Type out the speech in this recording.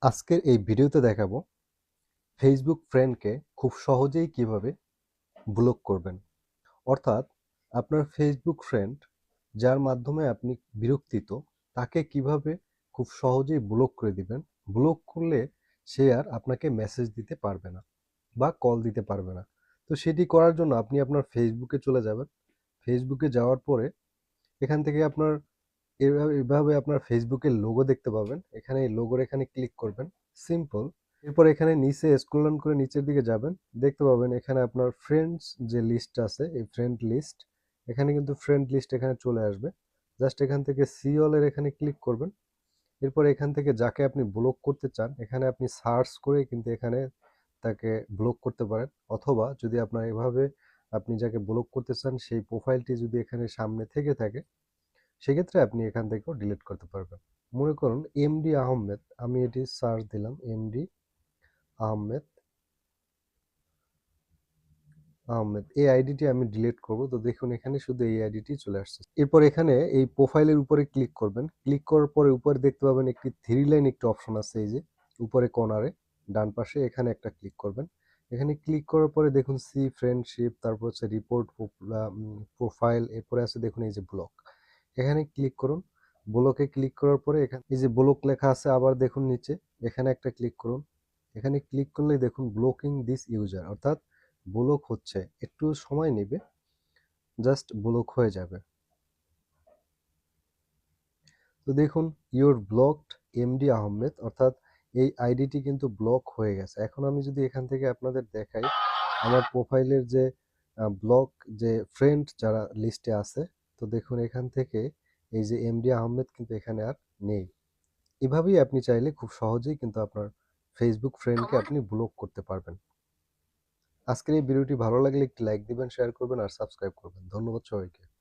আজকের এই ভিডিওতে দেখাবো ফেসবুক ফ্রেন্ডকে খুব সহজেই কিভাবে ব্লক করবেন। অর্থাৎ আপনার ফেসবুক ফ্রেন্ড যার মাধ্যমে আপনি বিরক্তিত তাকে কিভাবে খুব সহজেই ব্লক করে দিবেন। ব্লক করলে সে আর আপনাকে মেসেজ দিতে পারবে না বা কল দিতে পারবে না। তো সেটি করার জন্য আপনি আপনার ফেসবুকে চলে যাবেন। ফেসবুকে যাওয়ার পরে এখান থেকে আপনার এভাবে আপনার ফেসবুকের লোগো দেখতে পাবেন। এখানে এই লোগোর এখানে ক্লিক করবেন, সিম্পল। এরপর এখানে নিচে স্ক্রল ডাউন করে নিচের দিকে যাবেন, দেখতে পাবেন এখানে আপনার ফ্রেন্ডস যে লিস্ট আছে, এই ফ্রেন্ড লিস্ট, এখানে কিন্তু ফ্রেন্ড লিস্ট এখানে চলে আসবে। জাস্ট এখান থেকে সি অল এর এখানে ক্লিক করবেন। এরপর এখান থেকে যাকে আপনি ব্লক করতে চান এখানে আপনি সার্চ করে কিন্তু এখানে তাকে ব্লক করতে পারেন, অথবা যদি আপনার এভাবে আপনি যাকে ব্লক করতে চান সেই প্রোফাইলটি যদি এখানে সামনে থেকে থাকে সেক্ষেত্রে আপনি এখান থেকেও ডিলিট করতে পারবেন। মনে করুন এমডি আহমেদ, আমি এটি সার্চ দিলাম এমডি আহমেদ আহমেদ, এই আইডিটি আমি ডিলিট করব। তো দেখুন এখানে শুধু এই আইডিটি চলে আসছে। এরপর এখানে এই প্রোফাইলের উপরে ক্লিক করবেন। ক্লিক করার পরে উপরে দেখতে পাবেন একটি থ্রি লাইন একটি অপশন আছে, এই যে উপরে কর্নারে ডান পাশে, এখানে একটা ক্লিক করবেন। এখানে ক্লিক করার পরে দেখুন সি ফ্রেন্ডশিপ, তারপর হচ্ছে রিপোর্ট প্রোফাইল, এরপরে আছে দেখুন এই যে ব্লক, এখানে ক্লিক করুন। ব্লকে ক্লিক করার পরে এখানে এই যে ব্লক লেখা আছে, আবার দেখুন নিচে এখানে একটা ক্লিক করুন। এখানে ক্লিক করলেই দেখুন ব্লকিং দিস ইউজার, অর্থাৎ ব্লক হচ্ছে, একটু সময় নেবে, জাস্ট ব্লক হয়ে যাবে। তো দেখুন ইউর ব্লকড এমডি আহমেদ, অর্থাৎ এই আইডিটি কিন্তু ব্লক হয়ে গেছে। এখন আমি যদি এখান থেকে আপনাদের দেখাই আমার প্রোফাইলের যে ব্লক যে ফ্রেন্ড যারা লিস্টে আছে, তো দেখুন এখান থেকে এই যে এমডি আহমেদ কিন্তু এখানে আর নেই। এভাবেই আপনি চাইলে খুব সহজেই কিন্তু আপনার ফেসবুক ফ্রেন্ডকে আপনি ব্লক করতে পারবেন। আজকের এই ভিডিওটি ভালো লাগলে একটি লাইক দিবেন, শেয়ার করবেন আর সাবস্ক্রাইব করবেন। ধন্যবাদ সবাইকে।